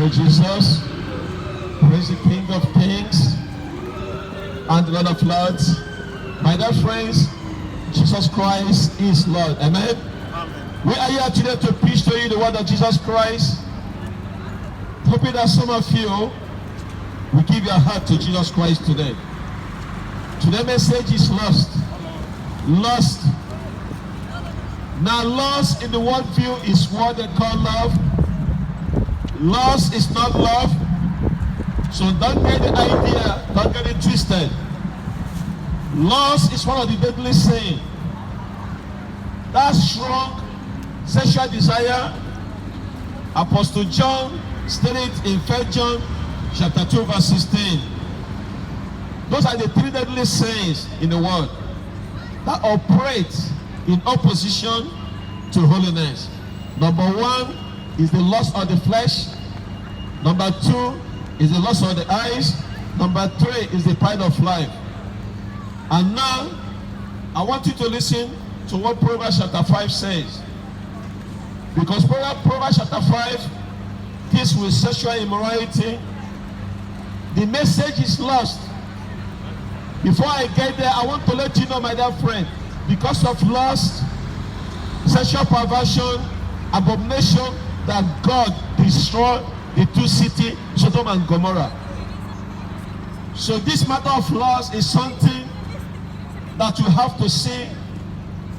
Praise Jesus. Praise the King of Kings and Lord of Lords. My dear friends, Jesus Christ is Lord. Amen. We are here today to preach to you the word of Jesus Christ. Hoping that some of you will give your heart to Jesus Christ today. Today's message is lost. Lost. Now, lost in the world view is what they call love. Lost is not love. So don't get the idea, don't get it twisted. Lost is one of the deadly sins. That strong sexual desire, Apostle John stated in 1 John chapter 2 verse 16. Those are the three deadly sins in the world that operate in opposition to holiness. Number one is the lust of the flesh. Number two is the lust of the eyes. Number three is the pride of life. And now, I want you to listen to what Proverbs chapter 5 says. Because Proverbs chapter 5 deals with sexual immorality. The message is lost. Before I get there, I want to let you know, my dear friend, because of lust, sexual perversion, abomination, that God destroyed the two cities, Sodom and Gomorrah. So this matter of lust is something that you have to see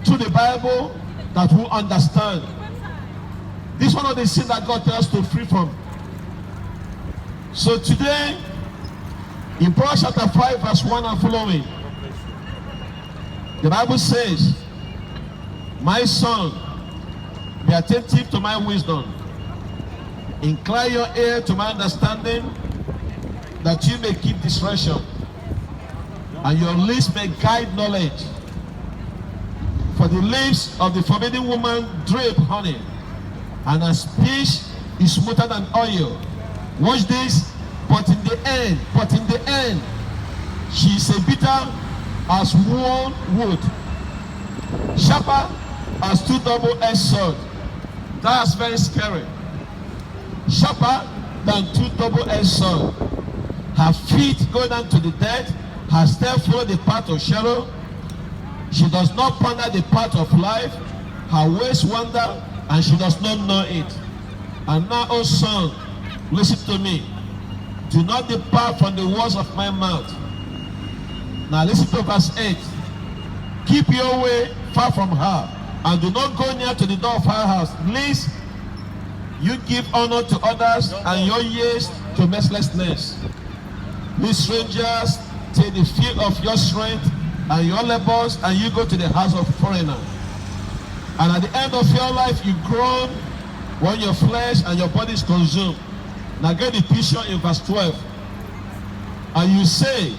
through the Bible that we understand. This is one of the sins that God tells us to free from. So today, in Proverbs chapter 5 verse 1 and following, the Bible says, "My son, be attentive to my wisdom. Incline your ear to my understanding, that you may keep discretion, and your lips may guide knowledge. For the lips of the forbidden woman drip honey, and her speech is smoother than oil." Watch this. But in the end, she is a bitter as worn wood, sharper as two double-edged swords. That's very scary. Sharper than two double-edged swords. Her feet go down to the dead. Her steps follow the path of Sheol. She does not ponder the path of life. Her ways wander, and she does not know it. And now, O son, listen to me. Do not depart from the words of my mouth. Now listen to verse 8. Keep your way far from her, and do not go near to the door of her house, lest you give honor to others and your years to mercilessness. These strangers take the field of your strength and your labors, and you go to the house of foreigner. And at the end of your life, you groan when your flesh and your body is consumed. Now get the picture in verse 12. And you say,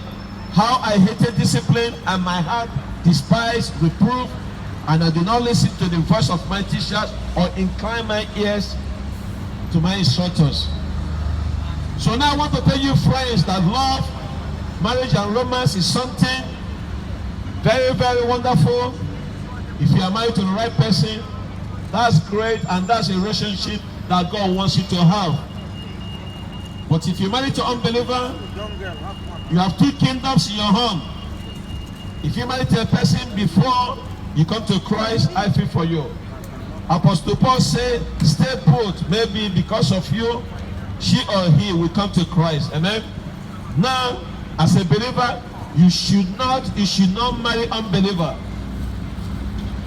"How I hated discipline, and my heart despised reproof, and I do not listen to the voice of my teachers, or incline my ears to my instructors." So now I want to tell you, friends, that love, marriage, and romance is something very, very wonderful. If you are married to the right person, that's great, and that's a relationship that God wants you to have. But if you're married to unbeliever, you have two kingdoms in your home. If you're married to a person before you come to Christ, I feel for you. Apostle Paul said, "Stay put, maybe because of you, she or he will come to Christ." Amen. Now, as a believer, you should not marry unbeliever.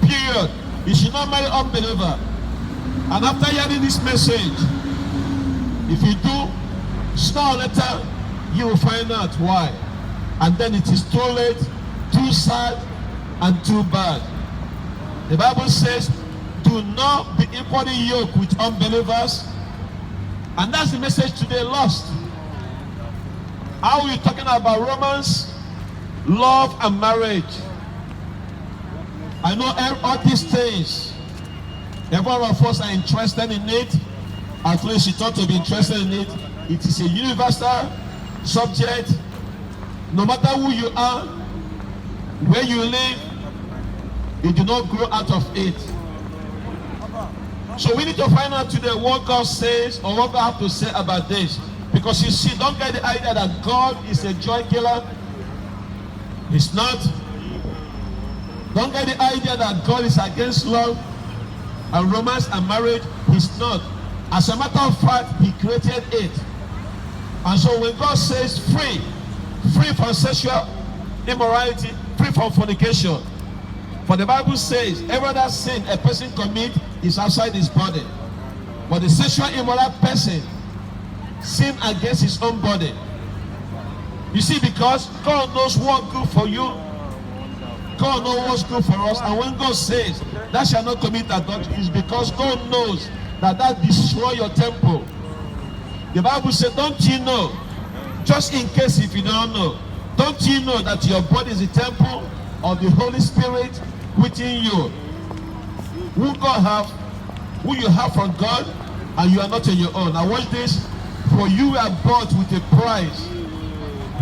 Period. You should not marry unbeliever. And after hearing this message, if you do, sooner or later, you will find out why. And then it is too late, too sad, and too bad. The Bible says, "Do not be equally yoked with unbelievers." And that's the message today, lost. How are we talking about romance, love, and marriage? I know all these things, every one of us are interested in it. At least you thought to be interested in it. It is a universal subject. No matter who you are, where you live, you do not grow out of it. So we need to find out today what God says or what God have to say about this. Because you see, don't get the idea that God is a joy killer. He's not. Don't get the idea that God is against love and romance and marriage. He's not. As a matter of fact, he created it. And so when God says free from sexual immorality, free from fornication, for the Bible says every other sin a person commits is outside his body. But the sexual immoral person sin against his own body. You see, because God knows what's good for you. God knows what's good for us. And when God says that shall not commit adultery, it's because God knows that destroy your temple. The Bible said, don't you know, just in case if you don't know, don't you know that your body is the temple of the Holy Spirit within you? Who you have from God, and you are not on your own. Now watch this. For you are bought with a price.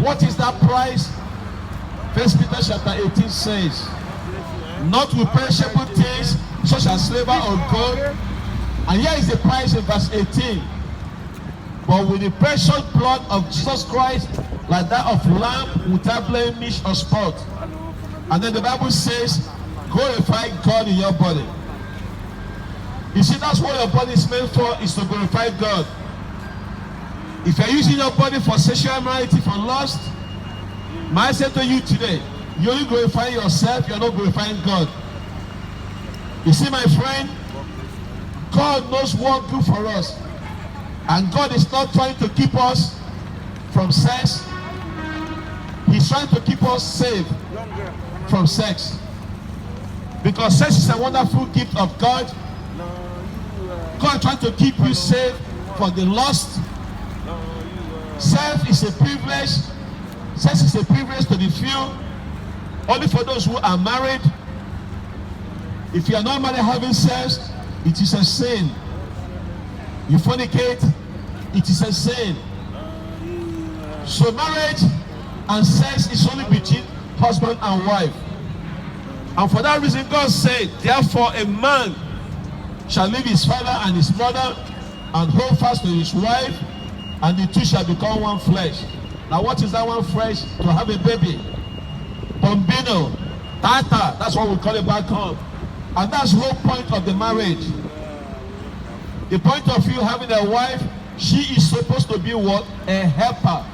What is that price? 1 Peter chapter 18 says, not with perishable things such as silver or gold. And here is the price in verse 18. But with the precious blood of Jesus Christ, like that of lamb without blemish or spot. And then the Bible says, glorify God in your body. You see, that's what your body is meant for, is to glorify God. If you're using your body for sexual immorality, for lust, may I say to you today, you only glorify yourself, you're not glorifying God. You see, my friend, God knows what's good for us. And God is not trying to keep us from sex. He's trying to keep us safe from sex. Because sex is a wonderful gift of God. God is trying to keep you safe from the lust. Sex is a privilege. Sex is a privilege to the few. Only for those who are married. If you are not married having sex, it is a sin. You fornicate, it is a sin. So marriage and sex is only between husband and wife. And for that reason, God said, therefore a man shall leave his father and his mother and hold fast to his wife, and the two shall become one flesh. Now what is that one flesh? To have a baby. Bambino, tata, that's what we call it back home. And that's the whole point of the marriage. The point of you having a wife, she is supposed to be what? A helper.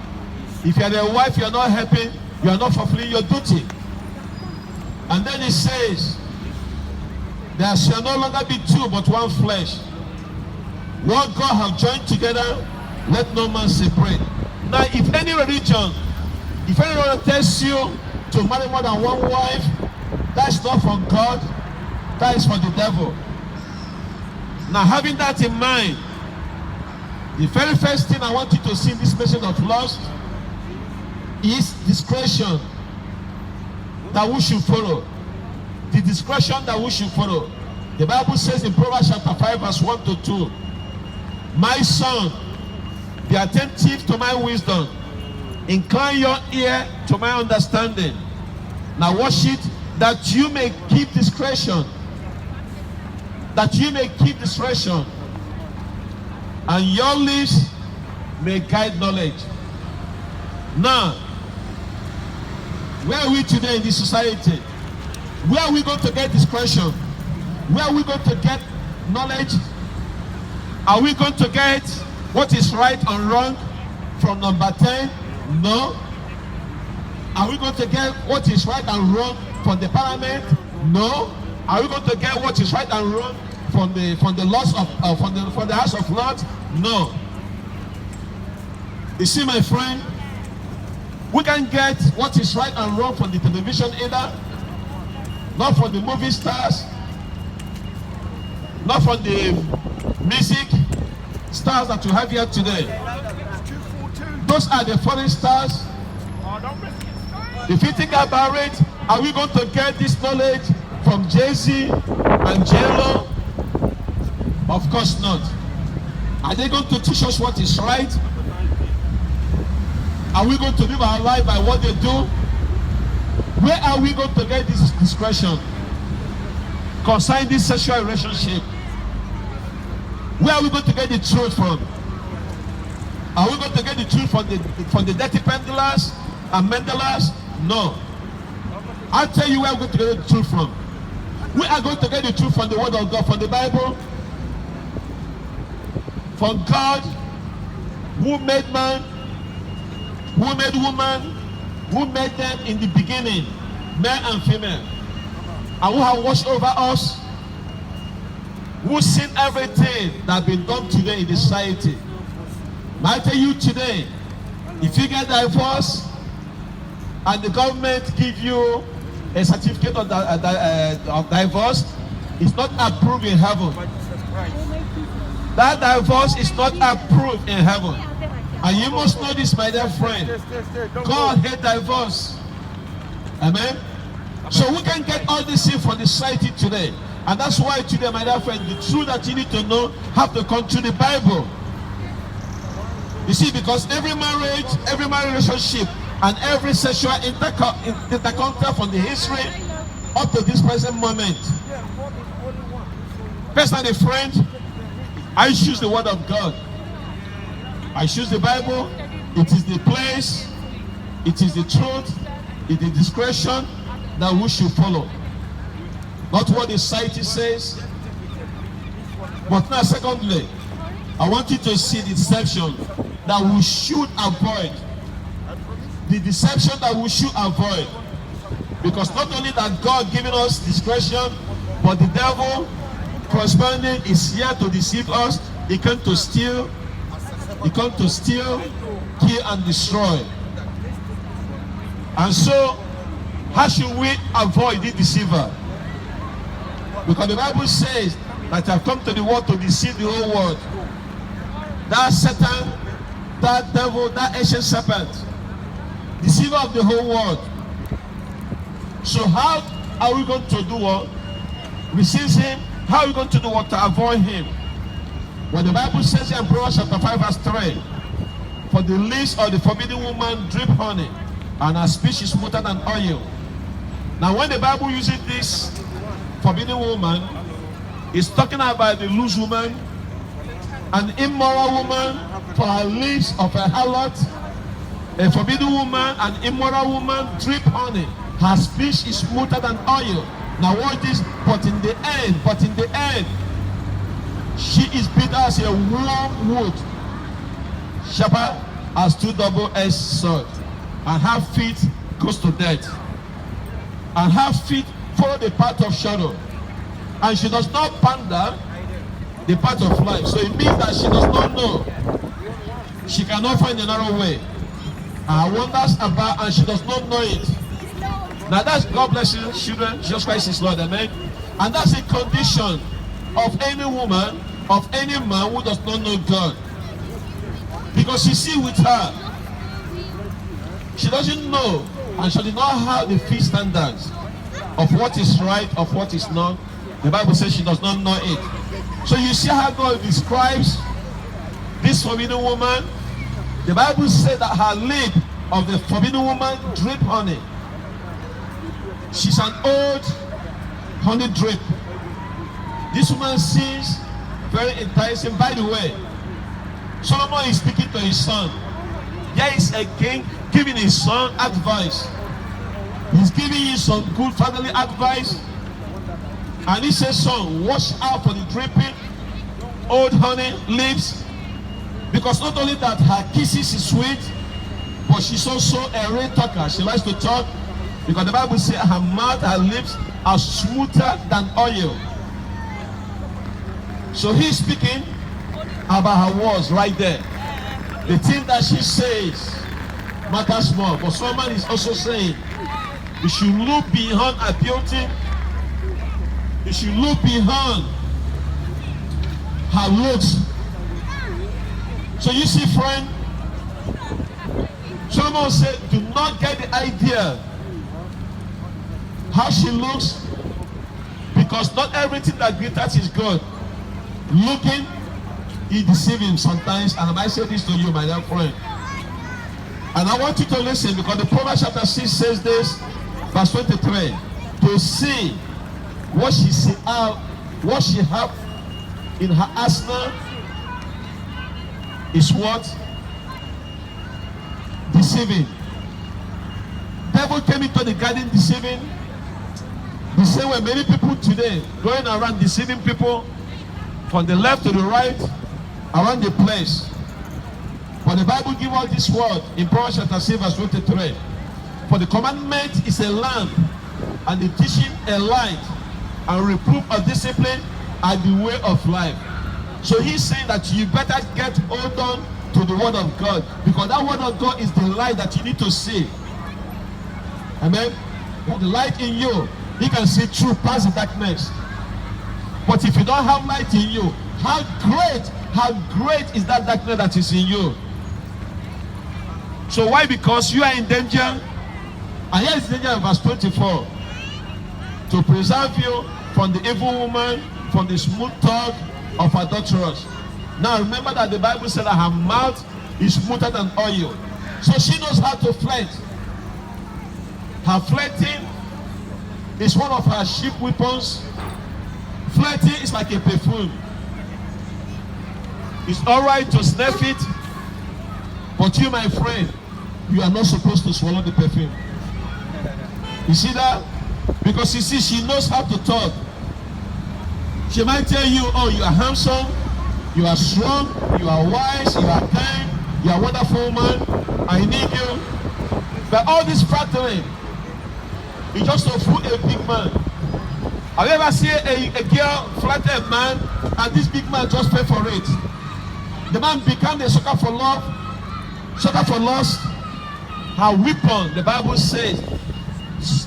If you are a wife, you are not helping, you are not fulfilling your duty. And then it says, there shall no longer be two but one flesh. What God have joined together, let no man separate. Now, if any religion, if anyone tells you to marry more than one wife, that's not from God, that is for the devil. Now, having that in mind, the very first thing I want you to see in this message of lust is discretion that we should follow. The discretion that we should follow. The Bible says in Proverbs chapter 5 verse 1 to 2, my son, be attentive to my wisdom, incline your ear to my understanding. Now watch it, that you may keep discretion, that you may keep discretion, and your lips may guide knowledge. Now, where are we today in this society? Where are we going to get discretion? Where are we going to get knowledge? Are we going to get what is right and wrong from number 10? No. Are we going to get what is right and wrong from the parliament? No. Are we going to get what is right and wrong from the laws of from the House of Lords? No. You see, my friend, we can get what is right and wrong from the television either, not from the movie stars, not from the music stars that you have here today. Those are the foreign stars. If you think about it, are we going to get this knowledge from Jay-Z and J-Lo? Of course not. Are they going to teach us what is right? Are we going to live our life by what they do? Where are we going to get this discretion concerning this sexual relationship? Where are we going to get the truth from? Are we going to get the truth from the dirty peddlers and meddlers? No. I'll tell you where we're going to get the truth from. We are going to get the truth from the Word of God, from the Bible, from God, who made man, who made woman, who made them in the beginning, male and female, and who have watched over us, who seen everything that has been done today in the society. I tell you today, if you get divorced and the government give you a certificate of divorce, it's not approved in heaven. That divorce is not approved in heaven. And you must know this, my dear friend. God hates divorce. Amen. So we can get all this in from the society today. And that's why today, my dear friend, the truth that you need to know have to come through the Bible. You see, because every marriage, every relationship, and every sexual intercontact from the history up to this present moment. Personally, friend, I choose the Word of God. I choose the Bible. It is the place, it is the truth, it is discretion that we should follow. Not what the society says. But now, secondly, I want you to see the deception that we should avoid. The deception that we should avoid. Because not only that God giving us discretion, but the devil corresponding is here to deceive us. He came to steal, kill, and destroy. And so, how should we avoid the deceiver? Because the Bible says that I have come to the world to deceive the whole world. That Satan, that devil, that ancient serpent, deceiver of the whole world. So how are we going to do what? Resist him. How are we going to do what to avoid him? When the Bible says in Proverbs chapter 5 verse 3, for the lips of the forbidden woman drip honey, and her speech is smoother than oil. Now when the Bible uses this forbidden woman, it's talking about the loose woman, an immoral woman, for her lips of a harlot. A forbidden woman, an immoral woman, drip honey. Her speech is smoother than oil. Now watch this. But in the end, she is bitter as a warm wood, sharper as two double-edged swords, and her feet goes to death, and her feet follow the path of shadow, and she does not ponder the path of life. So it means that she does not know. She cannot find a narrow way. And wanders about, and she does not know it. Now that's, God bless you, children. Jesus Christ is Lord, amen. And that's the condition of any woman, of any man who does not know God. Because you see with her, she doesn't know, and she does not have the fixed standards of what is right, of what is not. The Bible says she does not know it. So you see how God describes this forbidden woman. The Bible said that her lip of the forbidden woman drip honey. She's an old honey drip. This woman seems very enticing. By the way, Solomon is speaking to his son. There is a king giving his son advice. He's giving you some good fatherly advice. And he says, son, watch out for the dripping old honey lips. Because not only that her kisses is sweet, but she's also a real talker. She likes to talk. Because the Bible says her mouth, her lips are smoother than oil. So he's speaking about her words right there. The thing that she says matters more. But someone is also saying you should look beyond her beauty. You should look beyond her looks. So you see, friend, Solomon said, do not get the idea how she looks, because not everything that glitters is good. Looking, he deceives him sometimes, and I might say this to you, my dear friend. And I want you to listen, because the Proverbs chapter 6 says this, verse 23, to see what she have in her arsenal is what? Deceiving. Devil came into the garden deceiving. The same way many people today going around deceiving people from the left to the right around the place. But the Bible gives us this word in Proverbs chapter 6 verse 23. For the commandment is a lamp, and the teaching a light, and reproof of discipline are the way of life. So he's saying that you better get hold on to the word of God, because that word of God is the light that you need to see. Amen. With the light in you, you can see through past the darkness. But if you don't have light in you, how great is that darkness that is in you? So why? Because you are in danger. And here is danger in verse 24. To preserve you from the evil woman, from the smooth talk of adulterers. Now remember that the Bible said that her mouth is smoother than oil. So she knows how to flirt. Her flirting is one of her cheap weapons. Flirting is like a perfume. It's alright to sniff it, but you, my friend, you are not supposed to swallow the perfume. You see that? Because you see, she knows how to talk. She might tell you, oh, you are handsome, you are strong, you are wise, you are kind, you are a wonderful man, I need you. But all this flattering is just to fool a big man. Have you ever seen a girl flatter a man and this big man just pay for it? The man become a sucker for love, sucker for lust. Her weapon, the Bible says,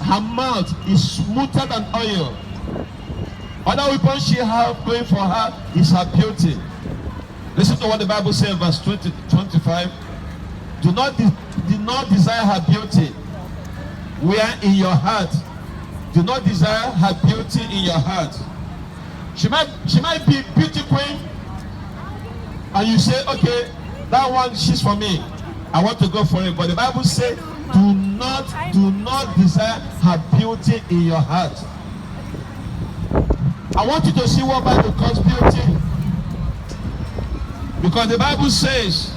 her mouth is smoother than oil. Other weapon she have going for her is her beauty. Listen to what the Bible says in verse 25. Do not desire her beauty. Where in your heart? Do not desire her beauty in your heart. She might be beauty queen, and you say, okay, that one, she's for me. I want to go for it. But the Bible says, do not desire her beauty in your heart. I want you to see what Bible calls beauty. Because the Bible says,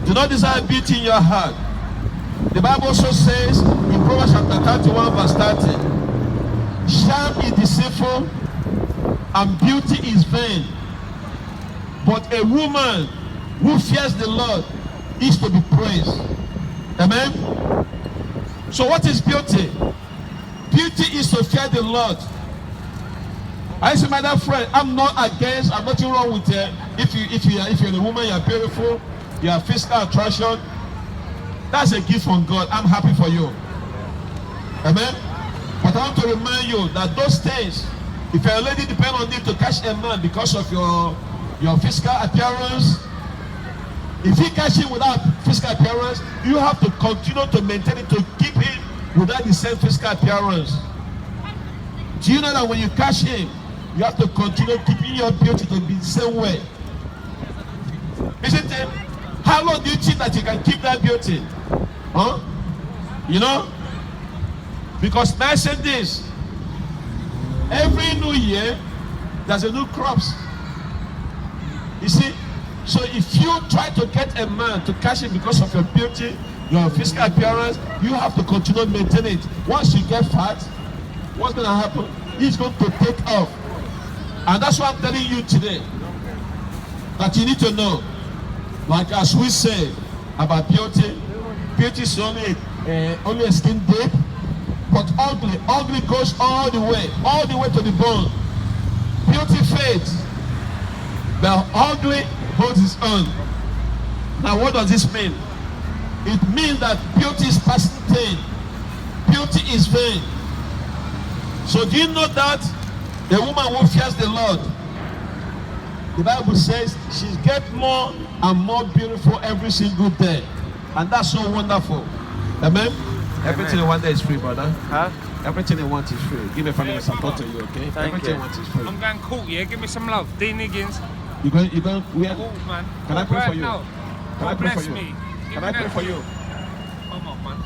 do not desire beauty in your heart. The Bible also says in Proverbs chapter 31 verse 30, charm is deceitful and beauty is vain. But a woman who fears the Lord is to be praised. Amen. So what is beauty? Beauty is to fear the Lord. I say, my dear friend, I'm not against, I'm nothing wrong with it. If you're a woman, you're beautiful, you have physical attraction. That's a gift from God. I'm happy for you. Amen. But I want to remind you that those things, if you're a lady, depend on it to catch a man because of your physical appearance. If he catch him without physical appearance, you have to continue to maintain it to keep him without the same physical appearance. Do you know that when you catch him, you have to continue keeping your beauty to be the same way? Isn't it? How long do you think that you can keep that beauty? Huh? You know? Because I said this, every new year, there's a new crops. You see? So if you try to get a man to catch him because of your beauty, your physical appearance, you have to continue to maintain it. Once you get fat, what's going to happen? He's going to take off. And that's what I'm telling you today. That you need to know. Like as we say about beauty, beauty is only a skin deep, but ugly goes all the way to the bone. Beauty fades, but ugly holds its own. Now what does this mean? It means that beauty is passing thing. Beauty is vain. So do you know that the woman who fears the Lord, the Bible says she gets more and more beautiful every single day. And that's so wonderful. Amen? Everything you want is free, brother. Huh? Everything you want is free. Give me family support to you, okay? Thank Everything you. want is free. I'm going court, yeah? Give me some love. Dean Higgins. You going where? Court, man. Can I pray for you? Now. Can I God pray for bless you? me. Can I pray for you? Come on, man.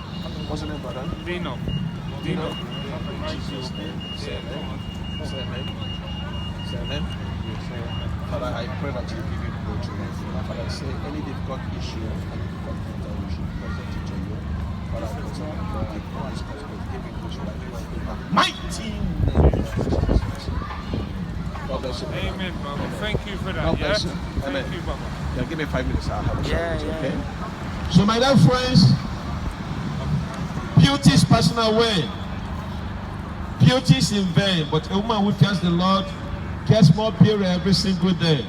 What's your name, brother? Dino. Dino. Jesus' name. Say a name. Say a name. Say a name. Father, I pray that you give him good children. Father, I say, difficult issue and difficult matter, we should present it to you. Father, I pray that Lord, I pray this gospel, give it to you right now in the mighty name of Jesus. God bless you. Amen, Baba. Thank you for that. God Yeah? bless you. Amen. Thank you, Baba. Yeah, give me 5 minutes. I'll have a service, okay? So, my dear friends, beauty is personal way. Beauty is in vain, but a woman who fears the Lord gets more beauty every single day.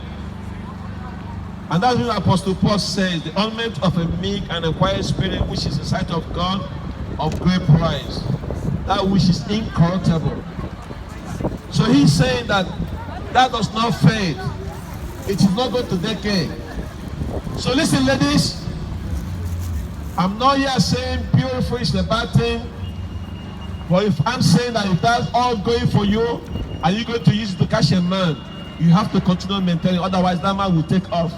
And that's what Apostle Paul says, the ornament of a meek and a quiet spirit, which is the sight of God of great price, that which is incorruptible. So he's saying that does not fade. It is not going to decay. So listen, ladies, I'm not here saying beautiful is the bad thing, but if I'm saying that if that's all going for you and you're going to use it to catch a man, you have to continue maintaining, otherwise that man will take off.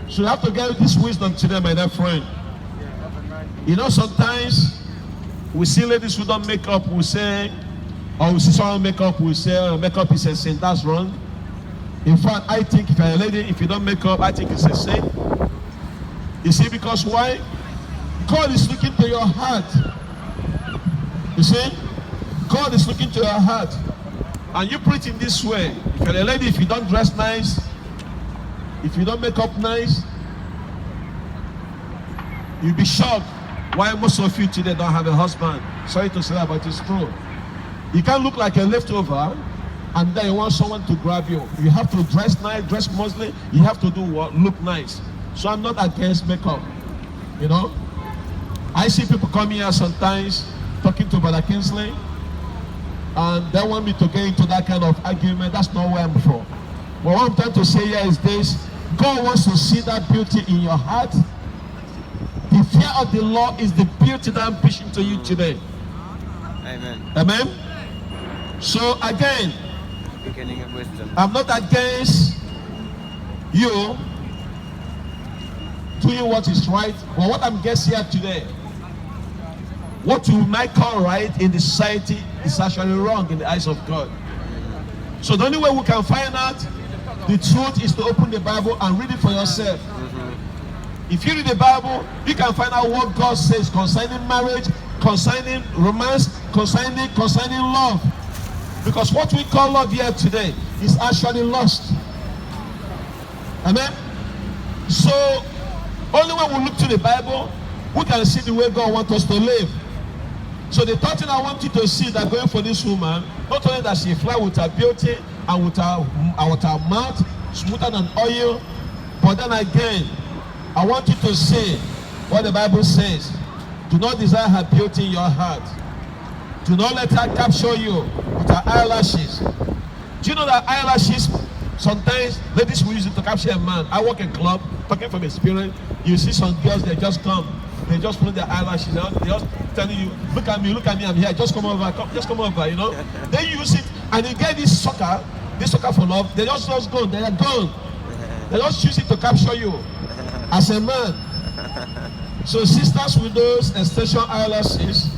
So you have to get this wisdom today, my dear friend. You know, sometimes we see ladies who don't make up, we say, or we see someone make up, we say, oh, makeup is a sin. That's wrong. In fact, I think if you're a lady, if you don't make up, I think it's a sin. You see, because why? God is looking to your heart. You see? God is looking to your heart. And you put it in this way. If you're a lady, if you don't dress nice, if you don't make up nice, you'll be shocked why most of you today don't have a husband. Sorry to say that, but it's true. You can't look like a leftover and then you want someone to grab you. You have to dress nice, dress mostly. You have to do what? Look nice. So I'm not against makeup. You know? I see people come here sometimes talking to Brother Kingsley and they want me to get into that kind of argument. That's not where I'm from. But what I'm trying to say here is this: God wants to see that beauty in your heart. The fear of the Lord is the beauty that I'm preaching to you today. Amen. Amen. So again, Beginning of wisdom. I'm not against you doing what is right, but what I'm guessing here today, what you might call right in the society is actually wrong in the eyes of God. So the only way we can find out the truth is to open the Bible and read it for yourself. If you read the Bible, you can find out what God says concerning marriage, concerning romance, concerning love. Because what we call love here today is actually lust. Amen? So, only when we look to the Bible, we can see the way God wants us to live. So the third thing I want you to see that going for this woman, not only that she fly with her beauty and with her mouth smoother than oil, but then again, I want you to see what the Bible says. Do not desire her beauty in your heart. Do not let her capture you with her eyelashes. Do you know that eyelashes, sometimes ladies will use it to capture a man? I work in club, talking from experience. You see some girls, they just come. They just put their eyelashes out. They just telling you, look at me, I'm here. Just come over, just come over, you know. They use it and you get this sucker for love. They just go, they are gone. They just use it to capture you as a man. So sisters with those extension eyelashes,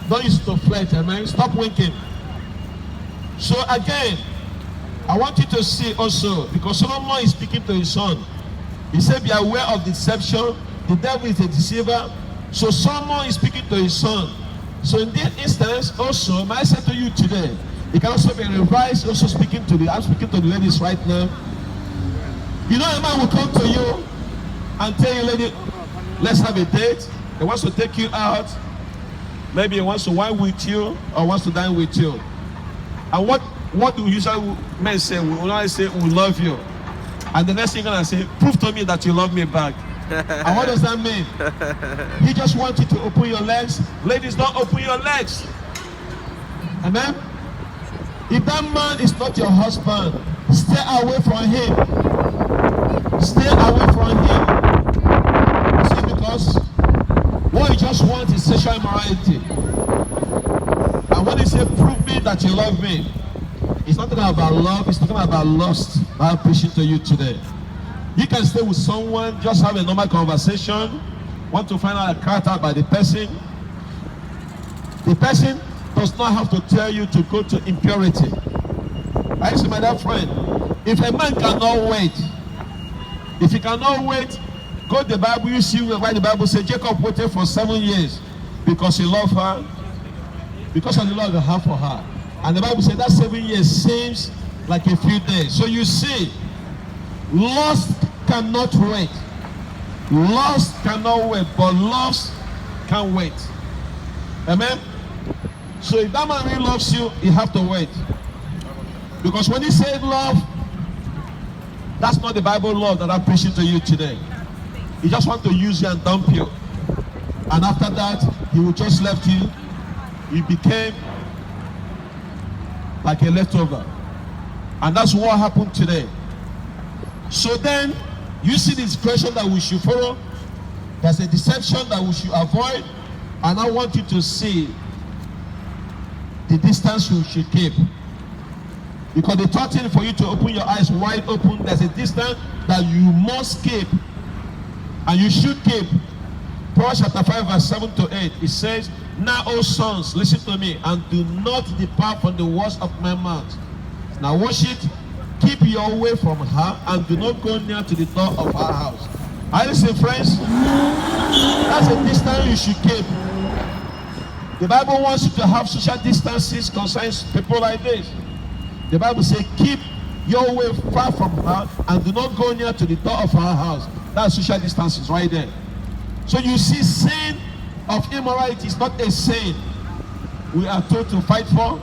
don't use it to flirt, amen. Stop winking. So again, I want you to see also, because Solomon is speaking to his son. He said, be aware of deception. The devil is a deceiver. So Solomon is speaking to his son. So in this instance, also, may I say to you today, it can also be revised, also speaking to I'm speaking to the ladies right now. You know, a man will come to you and tell you, lady, let's have a date. He wants to take you out. Maybe he wants to wine with you or wants to dine with you. And what do usually men say? We always say, we love you. And the next thing you're going to say, prove to me that you love me back. And what does that mean? He just wants you to open your legs. Ladies, don't open your legs. Amen? If that man is not your husband, stay away from him. Stay away from him. See, because what you just want is sexual immorality. And when he say, prove me that you love me, it's not talking about love, it's talking about lust. I'm preaching to you today. You can stay with someone, just have a normal conversation, want to find out a character by the person. The person does not have to tell you to go to impurity. I say, my dear friend, if a man cannot wait If you cannot wait, go to the Bible, you see why the Bible says Jacob waited for 7 years because he loved her, because of the love he had for her. And the Bible said that 7 years seems like a few days. So you see, lust cannot wait. Lust cannot wait, but lust can wait. Amen? So if that man really loves you, you have to wait. Because when he said love, that's not the Bible love that I'm preaching to you today. He just wants to use you and dump you. And after that, he will just left you. You became like a leftover. And that's what happened today. So then, you see this question that we should follow. There's a deception that we should avoid. And I want you to see the distance you should keep. Because the third thing for you to open your eyes wide open, there's a distance that you must keep. And you should keep. Proverbs chapter 5 verse 7 to 8. It says, now, O sons, listen to me, and do not depart from the words of my mouth. Now watch it. Keep your way from her, and do not go near to the door of her house. I listen, friends. That's a distance you should keep. The Bible wants you to have social distances concerning people like this. The Bible says, keep your way far from her, and do not go near to the door of her house. That's social distances right there. So you see, sin of immorality is not a sin we are told to fight for.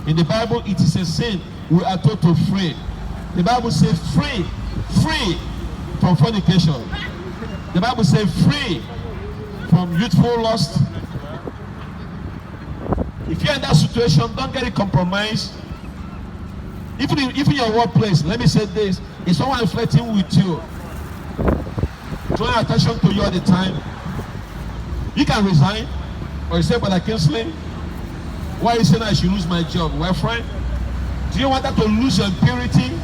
In the Bible, it is a sin we are told to free. The Bible says free from fornication. The Bible says free from youthful lust. If you're in that situation, don't get it compromised. Even in your workplace, let me say this: if someone is flirting with you, drawing attention to you all the time, you can resign. Or you say, but I canceling. Why are you saying I should lose my job? Well, friend, do you want that to lose your purity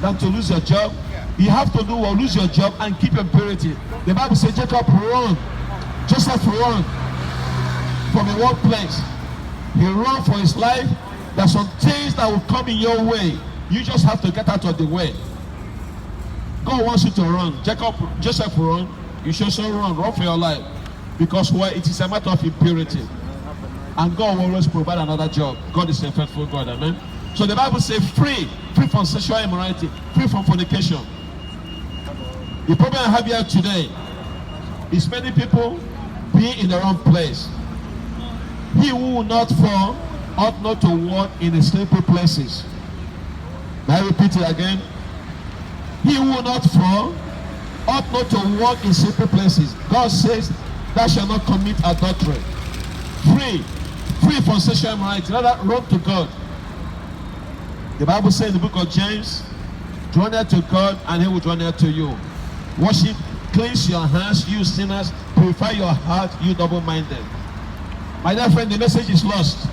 than to lose your job? You have to do or lose your job and keep your purity. The Bible says Jacob run. Joseph run from a workplace. He ran for his life. There's some things that will come in your way. You just have to get out of the way. God wants you to run. Joseph run. You should also run for your life. Because it is a matter of impurity. And God will always provide another job. God is a faithful God, amen. So the Bible says free from sexual immorality, free from fornication. The problem I have here today is many people being in the wrong place. He who will not fall ought not to walk in the slippery places. May I repeat it again? He who will not fall ought not to walk in slippery places. God says, thou shalt not commit adultery. Free from sexual immorality. Rather, run to God. The Bible says in the book of James, draw near to God and he will draw near to you. Worship, cleanse your hands, you sinners. Purify your heart, you double-minded. My dear friend, the message is lost.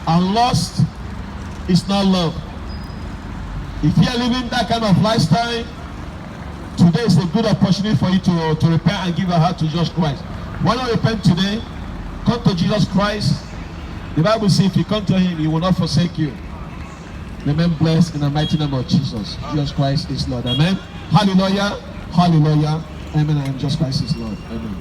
And lost is not love. If you are living that kind of lifestyle, today is a good opportunity for you to repent and give your heart to Jesus Christ. Why not repent today? Come to Jesus Christ. The Bible says if you come to him, he will not forsake you. Remain blessed in the mighty name of Jesus. Jesus Christ is Lord. Amen. Hallelujah. Hallelujah. Amen. And Jesus Christ is Lord. Amen.